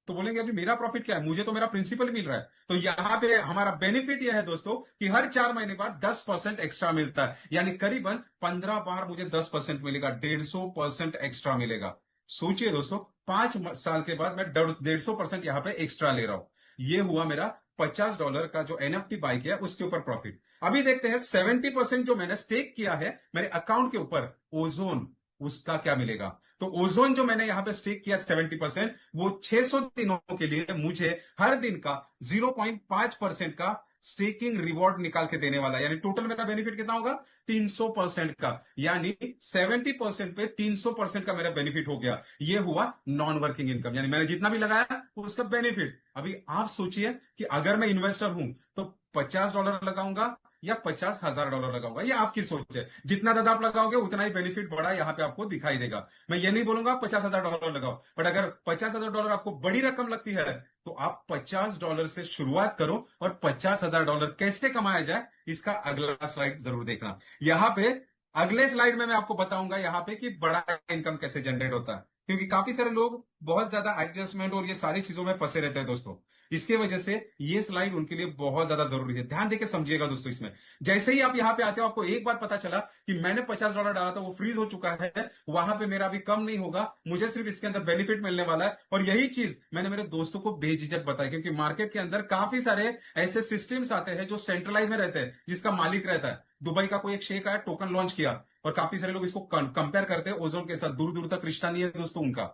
तो बोलेंगे अभी मेरा प्रॉफिट क्या है, मुझे तो मेरा प्रिंसिपल मिल रहा है। तो यहां पे हमारा बेनिफिट यह है दोस्तों कि हर 4 महीने बाद 10% एक्स्ट्रा मिलता है, यानी करीबन 15 बार मुझे 10% मिलेगा, 150% एक्स्ट्रा मिलेगा। सोचिए दोस्तों, 5 साल के बाद मैं 150% यहां पे एक्स्ट्रा ले रहा हूं। ये हुआ मेरा $50 का जो एनएफटी बाय किया उसके ऊपर प्रॉफिट। अभी देखते हैं 70% जो मैंने स्टेक किया है मेरे अकाउंट के ऊपर ओजोन, उसका क्या मिलेगा। तो ओजोन जो मैंने यहां पे स्टेक किया 70%, वो 600 दिनों के लिए मुझे हर दिन का 0.5% का स्टेकिंग रिवॉर्ड निकाल के देने वाला है। यानी टोटल मेरा बेनिफिट कितना होगा, 300% का। यानी 70% पे 300% का मेरा बेनिफिट हो गया। ये हुआ नॉन वर्किंग इनकम, यानी मैंने जितना भी लगाया उसका बेनिफिट। अभी आप सोचिए कि अगर मैं इन्वेस्टर हूं तो $50 लगाऊंगा, या $50,000 लगाऊंगा, ये आपकी सोच है। जितना ज्यादा आप लगाओगे उतना ही बेनिफिट बड़ा यहाँ पे आपको दिखाई देगा। मैं ये नहीं बोलूंगा $50,000 लगाओ, बट अगर $50,000 आपको बड़ी रकम लगती है तो आप $50 से शुरुआत करो, और $50,000 कैसे कमाया जाए इसका अगला स्लाइड जरूर देखना। यहाँ पे अगले स्लाइड में मैं आपको बताऊंगा यहाँ पे कि बड़ा इनकम कैसे जनरेट होता है, क्योंकि काफी सारे लोग बहुत ज्यादा एडजस्टमेंट और ये सारी चीजों में फंसे रहते हैं दोस्तों। इसके वजह से ये स्लाइड उनके लिए बहुत ज्यादा जरूरी है, ध्यान देके समझिएगा दोस्तों। इसमें जैसे ही आप यहाँ पे आते हो आपको एक बात पता चला कि मैंने $50 डाला था, वो फ्रीज हो चुका है, वहां पे मेरा अभी कम नहीं होगा, मुझे सिर्फ इसके अंदर बेनिफिट मिलने वाला है। और यही चीज मैंने मेरे दोस्तों को बेझिझक बताई, क्योंकि मार्केट के अंदर काफी सारे ऐसे सिस्टम्स आते हैं जो सेंट्रलाइज में रहते हैं, जिसका मालिक रहता है। दुबई का कोई एक शेख आया, टोकन लॉन्च किया, और काफी सारे लोग इसको कंपेयर करते हैं ओजोन के साथ। दूर दूर तक रिश्ता नहीं है दोस्तों उनका,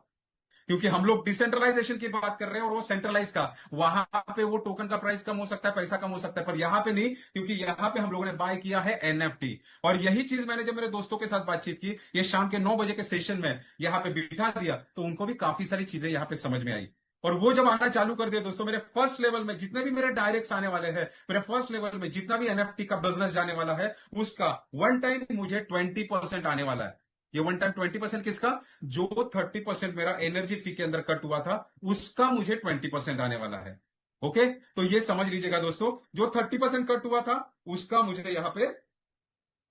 क्योंकि हम लोग डिसेंट्रलाइजेशन की बात कर रहे हैं और वो सेंट्रलाइज का। वहां पे वो टोकन का प्राइस कम हो सकता है, पैसा कम हो सकता है, पर यहां पे नहीं, क्योंकि यहां पे हम लोगों ने बाय किया है एनएफटी। और यही चीज मैंने जब मेरे दोस्तों के साथ बातचीत की, ये शाम के 9 बजे के सेशन में यहाँ पे बिठा दिया, तो उनको भी काफी सारी चीजें यहाँ पे समझ में आई। और वो जब आना चालू कर दिया दोस्तों, मेरे फर्स्ट लेवल में जितने भी मेरे डायरेक्ट्स आने वाले हैं, मेरे फर्स्ट लेवल में जितना भी एनएफटी का बिजनेस जाने वाला है, उसका वन टाइम मुझे 20% आने वाला है। ये वन टाइम 20% किसका? जो 30% मेरा एनर्जी फी के अंदर कट हुआ था, उसका मुझे 20% आने वाला है। ओके, तो ये समझ लीजिएगा दोस्तों, जो 30% कट हुआ था उसका मुझे यहाँ पे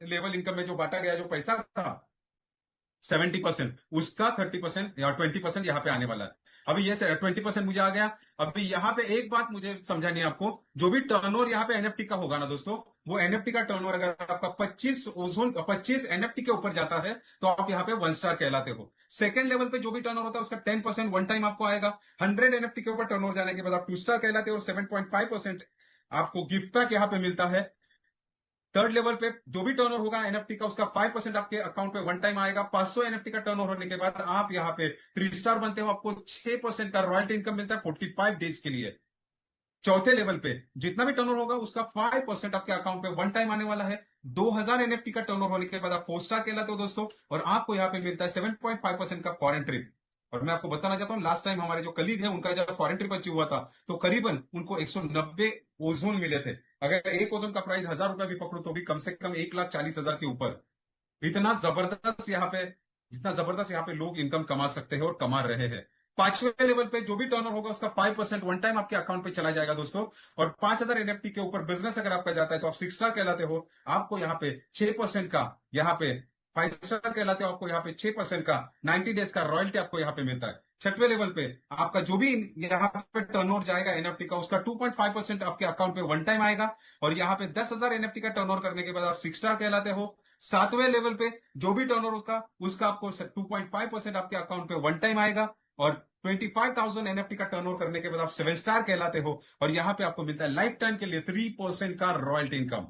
लेवल इनकम में जो बांटा गया, जो पैसा था 70%, उसका 30% या 20% यहाँ पे आने वाला है। अभी ये 20% मुझे आ गया। अभी यहाँ पे एक बात मुझे समझानी है आपको, जो भी टर्नओवर यहाँ पे एनएफटी का होगा ना दोस्तों, वो एनएफटी का टर्नओवर अगर आपका 25 एनएफटी के ऊपर जाता है तो आप यहाँ पे 1 स्टार कहलाते हो। सेकंड लेवल पे जो भी टर्नओवर होता है उसका 10% वन टाइम आपको आएगा। 100 एनएफटी के ऊपर टर्नओवर जाने के बाद आप 2 स्टार कहलाते हो, और 7.5% आपको गिफ्ट पैक यहाँ पे मिलता है। थर्ड लेवल पे जो भी टर्नओवर होगा एनएफटी का, उसका 5% आपके अकाउंट पे वन टाइम आएगा। 500 एनएफटी का टर्नओवर होने के बाद आप यहाँ पे 3 स्टार बनते हो, आपको 6% का रॉयल्टी इनकम मिलता है 45 डेज के लिए। चौथे लेवल पे जितना भी टर्नओवर होगा उसका 5% आपके अकाउंट पे वन टाइम आने वाला है। 2000 एनएफटी का टर्नओवर होने के बाद आप 4 स्टार कहलाते हो दोस्तों, और आपको यहाँ पे मिलता है 7.5% का फॉरेन ट्रिप। और मैं आपको बताना चाहता हूं, लास्ट टाइम हमारे जो कलीग है उनका जब फॉरेन ट्रिप अचीव हुआ था, तो करीबन उनको 190 ओजोन मिले थे। अगर एक ओजोन का प्राइस ₹1000 भी पकड़ो तो भी कम से कम 1,40,000 के ऊपर। इतना जबरदस्त यहाँ पे, जितना जबरदस्त यहाँ पे लोग इनकम कमा सकते हैं और कमा रहे हैं। पांचवें लेवल पे जो भी टर्नओवर होगा उसका 5% वन टाइम आपके अकाउंट पे चला जाएगा दोस्तों। और 5,000 एनएफटी के ऊपर बिजनेस अगर आपका जाता है तो आप 6 स्टार कहलाते हो, आपको यहाँ पे 6% का, यहाँ पे 5 स्टार कहलाते हो, आपको यहाँ पे 6% का 90 डेज का रॉयल्टी आपको यहाँ पे मिलता है। छठवें लेवल पे आपका जो भी यहाँ पे टर्नओवर जाएगा एनएफटी का, उसका 2.5% आपके अकाउंट पे वन टाइम आएगा। और यहाँ पे 10,000 एनएफटी का टर्नओवर करने के बाद आप 6 स्टार कहलाते हो। सातवें लेवल पे जो भी टर्नओवर उसका उसका आपको 2.5% आपके अकाउंट पे वन टाइम आएगा। और 25,000 एनएफटी का टर्नओवर करने के बाद आप 7 स्टार कहलाते हो, और यहां पे आपको मिलता है लाइफ टाइम के लिए 3% का रॉयल्टी इनकम।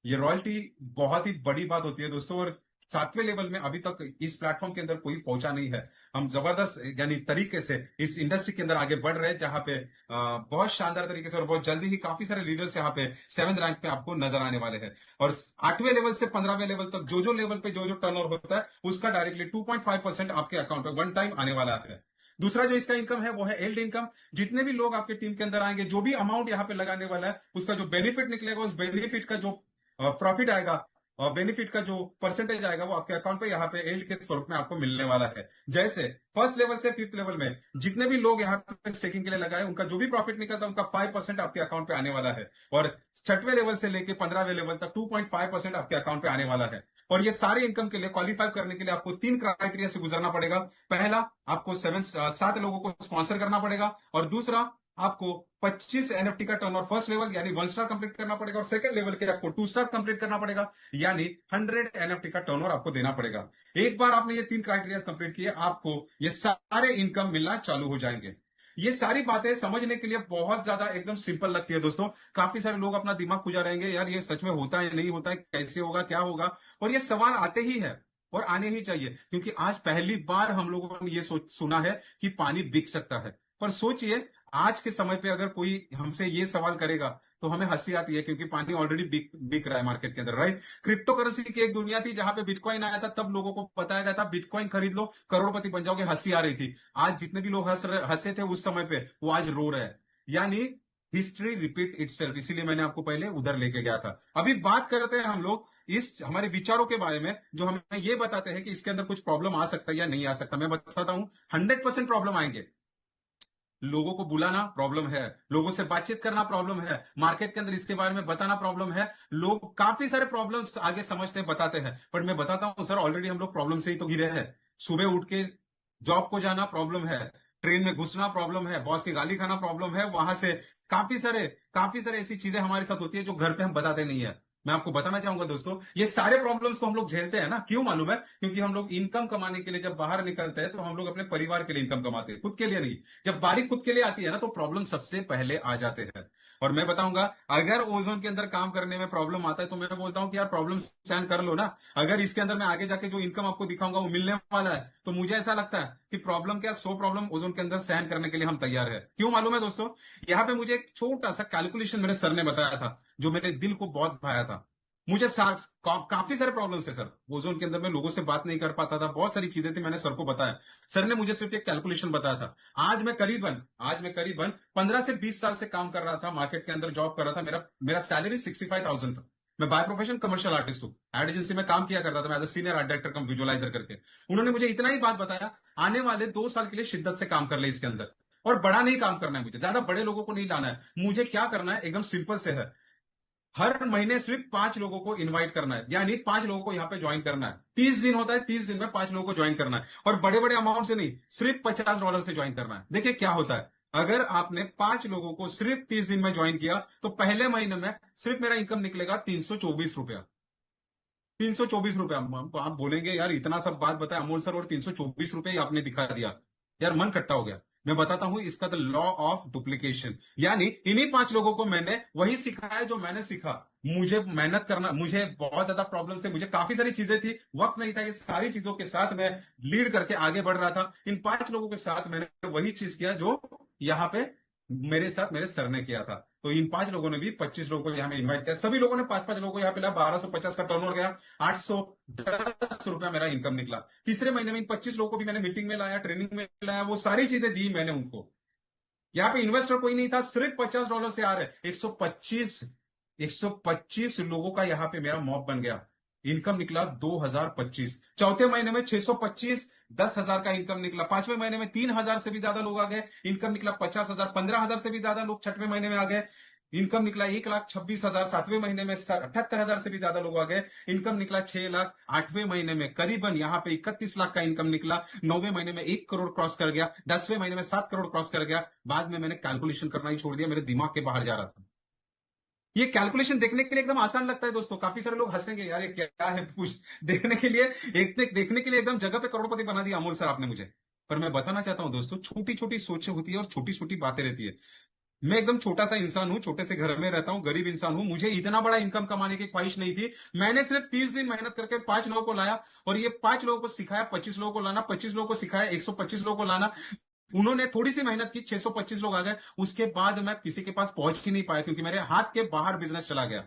ये रॉयल्टी बहुत ही बड़ी बात होती है दोस्तों। और सातवें लेवल में अभी तक इस प्लेटफॉर्म के अंदर कोई पहुंचा नहीं है। हम जबरदस्त यानी तरीके से इस इंडस्ट्री के अंदर आगे बढ़ रहे हैं, जहां पे बहुत शानदार तरीके से और बहुत जल्दी ही काफी सारे लीडर्स यहाँ पे 7th रैंक पे आपको नजर आने वाले हैं। और 8वें लेवल से 15वें लेवल तक जो जो लेवल पे जो जो टर्नओवर होता है उसका डायरेक्टली 2.5% आपके अकाउंट पे वन टाइम आने वाला है। दूसरा जो इसका इनकम है वो है एल्ड इनकम। जितने भी लोग आपके टीम के अंदर आएंगे, जो भी अमाउंट यहाँ पे लगाने वाला है, उसका जो बेनिफिट निकलेगा, उस बेनिफिट का जो प्रॉफिट आएगा और बेनिफिट का जो परसेंटेज आएगा, वो आपके अकाउंट पे यहाँ पे एल्ड के स्वरूप में आपको मिलने वाला है। जैसे फर्स्ट लेवल से 5th लेवल में जितने भी लोग यहाँ पे स्टेकिंग के लिए लगाए, उनका जो भी प्रॉफिट निकलता है उनका 5% आपके अकाउंट पे आने वाला है। और छठवें लेवल से लेके 15वें लेवल तक 2.5% आपके अकाउंट पे आने वाला है। और ये सारे इनकम के लिए क्वालिफाई करने के लिए आपको 3 क्राइटेरिया से गुजरना पड़ेगा। पहला, आपको 7 लोगों को स्पॉन्सर करना पड़ेगा। और दूसरा, आपको 25 एनएफटी का टर्नओवर फर्स्ट लेवल यानी 1 स्टार कंप्लीट करना पड़ेगा, और सेकंड लेवल के आपको 2 स्टार कंप्लीट करना पड़ेगा, यानी 100 एनएफटी का टर्नओवर आपको देना पड़ेगा। एक बार आपने ये 3 क्राइटेरिया कंप्लीट किए, आपको ये सारे इनकम मिलना चालू हो जाएंगे। ये सारी बातें समझने के लिए बहुत ज्यादा एकदम सिंपल लगती है दोस्तों। काफी सारे लोग अपना दिमाग खुजा रहेंगे, यार ये सच में होता है नहीं होता है, कैसे होगा क्या होगा। और ये सवाल आते ही है और आने ही चाहिए, क्योंकि आज पहली बार हम लोगों ने ये सुना है कि पानी बिक सकता है। पर सोचिए, आज के समय पे अगर कोई हमसे ये सवाल करेगा तो हमें हंसी आती है, क्योंकि पानी ऑलरेडी बिक रहा है मार्केट के अंदर, राइट। क्रिप्टो करेंसी की एक दुनिया थी जहां पे बिटकॉइन आया था, तब लोगों को बताया गया था बिटकॉइन खरीद लो, करोड़पति बन जाओगे, हंसी आ रही थी। आज जितने भी लोग हंसे थे उस समय पे, वो आज रो रहे हैं। यानी हिस्ट्री रिपीट इटसेल्फ, इसीलिए मैंने आपको पहले उधर लेके गया था। अभी बात करते हैं हम लोग इस हमारे विचारों के बारे में, जो हमें ये बताते हैं कि इसके अंदर कुछ प्रॉब्लम आ सकता है या नहीं आ सकता। मैं बताता हूं 100% प्रॉब्लम आएंगे। लोगों को बुलाना प्रॉब्लम है, लोगों से बातचीत करना प्रॉब्लम है, मार्केट के अंदर इसके बारे में बताना प्रॉब्लम है। लोग काफी सारे प्रॉब्लम्स आगे समझते हैं, बताते हैं, पर मैं बताता हूं सर, ऑलरेडी हम लोग प्रॉब्लम से ही तो घिरे हैं। सुबह उठ के जॉब को जाना प्रॉब्लम है, ट्रेन में घुसना प्रॉब्लम है, बॉस की गाली खाना प्रॉब्लम है, वहां से काफी सारे ऐसी चीजें हमारे साथ होती है जो घर पे हम बताते नहीं है। मैं आपको बताना चाहूंगा दोस्तों, ये सारे प्रॉब्लम्स को हम लोग झेलते हैं ना, क्यों मालूम है? क्योंकि हम लोग इनकम कमाने के लिए जब बाहर निकलते हैं तो हम लोग अपने परिवार के लिए इनकम कमाते हैं, खुद के लिए नहीं। जब बारी खुद के लिए आती है ना, तो प्रॉब्लम सबसे पहले आ जाते हैं। और मैं बताऊंगा, अगर ओजोन के अंदर काम करने में प्रॉब्लम आता है तो मैं बोलता हूं कि यार प्रॉब्लम सहन कर लो ना। अगर इसके अंदर मैं आगे जाके जो इनकम आपको दिखाऊंगा वो मिलने वाला है, तो मुझे ऐसा लगता है कि प्रॉब्लम क्या 100 प्रॉब्लम ओजोन के अंदर सहन करने के लिए हम तैयार है। क्यों मालूम है दोस्तों? यहाँ पे मुझे एक छोटा सा कैलकुलेशन मेरे सर ने बताया था, जो मेरे दिल को बहुत भाया था। मुझे काफी सारे प्रॉब्लम्स है सर, ओजोन के अंदर मैं लोगों से बात नहीं कर पाता था, बहुत सारी चीजें थी, मैंने सर को बताया। सर ने मुझे सिर्फ एक कैलकुलेशन बताया था। आज मैं करीबन 15 से 20 साल से काम कर रहा था, मार्केट के अंदर जॉब कर रहा था। मेरा मेरा सैलरी 65,000 था। मैं बाय प्रोफेशन कमर्शियल आर्टिस्ट हूँ, एड एजेंसी में काम किया करता था मैं एज सीनियर आर्ट डायरेक्टर कम विजुअलाइजर करके। उन्होंने मुझे इतना ही बात बताया, आने वाले 2 साल के लिए शिद्दत से काम कर ले इसके अंदर, और बड़ा नहीं काम करना है, मुझे ज्यादा बड़े लोगों को नहीं लाना है। मुझे क्या करना है, एकदम सिंपल से है, हर महीने सिर्फ 5 लोगों को इनवाइट करना है, यानी 5 लोगों को यहाँ पे ज्वाइन करना है। 30 दिन होता है, 30 दिन में 5 लोगों को ज्वाइन करना है, और बड़े बड़े अमाउंट से नहीं, सिर्फ $50 से ज्वाइन करना है। देखिए क्या होता है, अगर आपने 5 लोगों को सिर्फ 30 दिन में ज्वाइन किया, तो पहले महीने में सिर्फ मेरा इनकम निकलेगा 324 रुपया। 324 रुपया। आप बोलेंगे यार इतना सब बात बताया अमोल सर, और 324 रुपये ही आपने दिखा दिया, यार मन खट्टा हो गया। मैं बताता हूं इसका द लॉ ऑफ डुप्लीकेशन, यानी इन्हीं 5 लोगों को मैंने वही सिखाया जो मैंने सीखा। मुझे मेहनत करना, मुझे बहुत ज्यादा प्रॉब्लम थे, मुझे काफी सारी चीजें थी, वक्त नहीं था, ये सारी चीजों के साथ मैं लीड करके आगे बढ़ रहा था। इन 5 लोगों के साथ मैंने वही चीज किया जो यहाँ पे मेरे साथ मेरे सर ने किया था। तो इन 5 लोगों ने भी 25 लोगों को यहाँ में इन्वाइट किया, सभी लोगों ने 5-5 लोगों को यहाँ पे लाया, 1250 का टर्नओवर गया, 810 रुपया मेरा इनकम निकला। तीसरे महीने में इन 25 लोगों को भी मैंने मीटिंग में लाया, ट्रेनिंग में लाया, वो सारी चीजें दी मैंने उनको। यहाँ पे इन्वेस्टर कोई नहीं था, सिर्फ $50 से आ रहे 125 लोगों का यहाँ पे मेरा मॉब बन गया। इनकम निकला 2025। चौथे महीने में 625, 10,000 का इनकम निकला। पांचवें महीने में 3,000 से भी ज्यादा लोग आ गए, इनकम निकला 50,000। 15,000 से भी ज्यादा लोग छठवें महीने में आ गए, इनकम निकला 1,26,000। सातवें महीने में 78,000 से भी ज्यादा लोग आ गए, इनकम निकला 6 लाख। आठवें महीने में करीबन यहाँ पे 31 लाख का इनकम निकला। नौवें महीने में 1 करोड़ क्रॉस कर गया। 10वें महीने में 7 करोड़ क्रॉस कर गया। बाद में मैंने कैलकुलेशन करना ही छोड़ दिया, मेरे दिमाग के बाहर जा रहा था। ये कैलकुलेशन देखने के लिए एकदम आसान लगता है दोस्तों, काफी सारे लोग हंसेंगे, यार ये क्या है कुछ देखने के लिए, एक देखने के लिए एकदम जगह पे करोड़पति बना दिया अमोल सर आपने मुझे। पर मैं बताना चाहता हूं दोस्तों, छोटी छोटी सोचें होती है और छोटी छोटी बातें रहती है। मैं एकदम छोटा सा इंसान हूं, छोटे से घर में रहता हूं, गरीब इंसान हूं, मुझे इतना बड़ा इनकम कमाने की ख्वाहिश नहीं थी। मैंने सिर्फ 30 दिन मेहनत करके 5 लोगों को लाया, और ये 5 लोगों को सिखाया 25 लोगों को लाना, 25 लोगों को सिखाया 125 लोगों को लाना। उन्होंने थोड़ी सी मेहनत की, 625 लोग आ गए। उसके बाद मैं किसी के पास पहुंच ही नहीं पाया, क्योंकि मेरे हाथ के बाहर बिजनेस चला गया।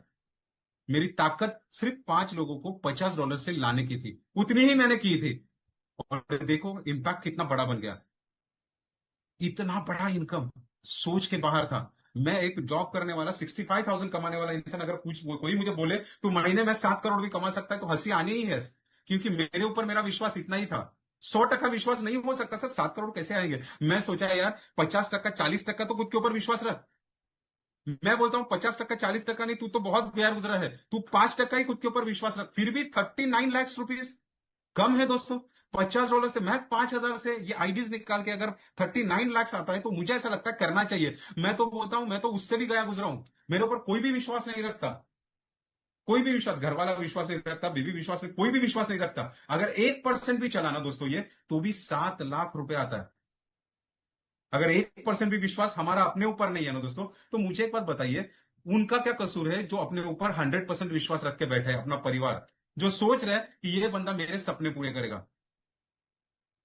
मेरी ताकत सिर्फ 5 लोगों को $50 से लाने की थी, उतनी ही मैंने की थी, और देखो इम्पैक्ट कितना बड़ा बन गया। इतना बड़ा इनकम सोच के बाहर था। मैं एक जॉब करने वाला 65,000 कमाने वाला इंसान, अगर कुछ कोई मुझे बोले तो महीने में 7 करोड़ भी कमा सकता है, तो हंसी आनी ही है, क्योंकि मेरे ऊपर मेरा विश्वास इतना ही था। 100% विश्वास नहीं हो सकता सर, 7 करोड़ कैसे आएंगे? मैं सोचा यार 50%, 40% तो खुद के ऊपर विश्वास रख। मैं बोलता हूँ 50%, 40% नहीं, तू तो बहुत गैर गुजरा है, तू 5% ही खुद के ऊपर विश्वास रख। फिर भी 39 लाख रुपीज कम है दोस्तों। $50 से, मैं 5,000 से ये आईडीज निकाल के अगर 39 लाख आता है, तो मुझे ऐसा लगता है करना चाहिए। मैं तो बोलता हूं, मैं तो उससे भी गया गुजरा हूं। मेरे ऊपर कोई भी विश्वास नहीं रखता, कोई भी विश्वास, घर वाला विश्वास नहीं रखता, बीवी विश्वास नहीं, कोई भी विश्वास नहीं रखता। अगर 1% भी चला ना दोस्तों ये, तो भी 7 लाख रुपए आता है। अगर 1% भी विश्वास हमारा अपने ऊपर नहीं है ना दोस्तों, तो मुझे एक बात बताइए, उनका क्या कसूर है जो अपने ऊपर 100% विश्वास रख के बैठे हैं, अपना परिवार, जो सोच रहे हैं कि ये बंदा मेरे सपने पूरे करेगा।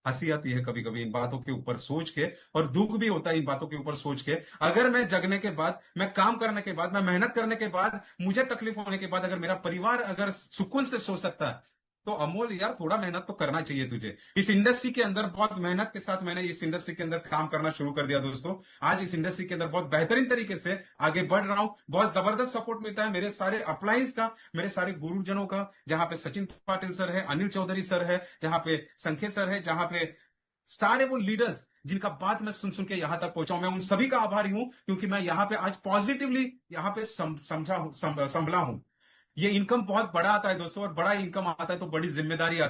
हंसी आती है कभी कभी इन बातों के ऊपर सोच के, और दुख भी होता है इन बातों के ऊपर सोच के। अगर मैं जगने के बाद, मैं काम करने के बाद, मैं मेहनत करने के बाद, मुझे तकलीफ होने के बाद, अगर मेरा परिवार अगर सुकून से सो सकता है, तो अमोल यार थोड़ा मेहनत तो करना चाहिए तुझे। इस इंडस्ट्री के अंदर बहुत मेहनत के साथ मैंने इस इंडस्ट्री के अंदर काम करना शुरू कर दिया दोस्तों। आज इस इंडस्ट्री के अंदर बहुत बेहतरीन तरीके से आगे बढ़ रहा हूं। बहुत जबरदस्त सपोर्ट मिलता है मेरे सारे अप्लाइंस का, मेरे सारे गुरुजनों का, जहां पे सचिन पाटिल सर है, अनिल चौधरी सर है, जहां पे संखे सर है, जहां पे सारे वो लीडर्स जिनका बात मैं सुन सुन के यहां तक पहुंचा हूं, मैं उन सभी का आभारी हूं, क्योंकि मैं यहां पे आज पॉजिटिवली यहां पे समझा हूं, संभला हूं। ये इनकम बहुत बड़ा आता है दोस्तों, और बड़ा इनकम आता है तो बड़ी जिम्मेदारी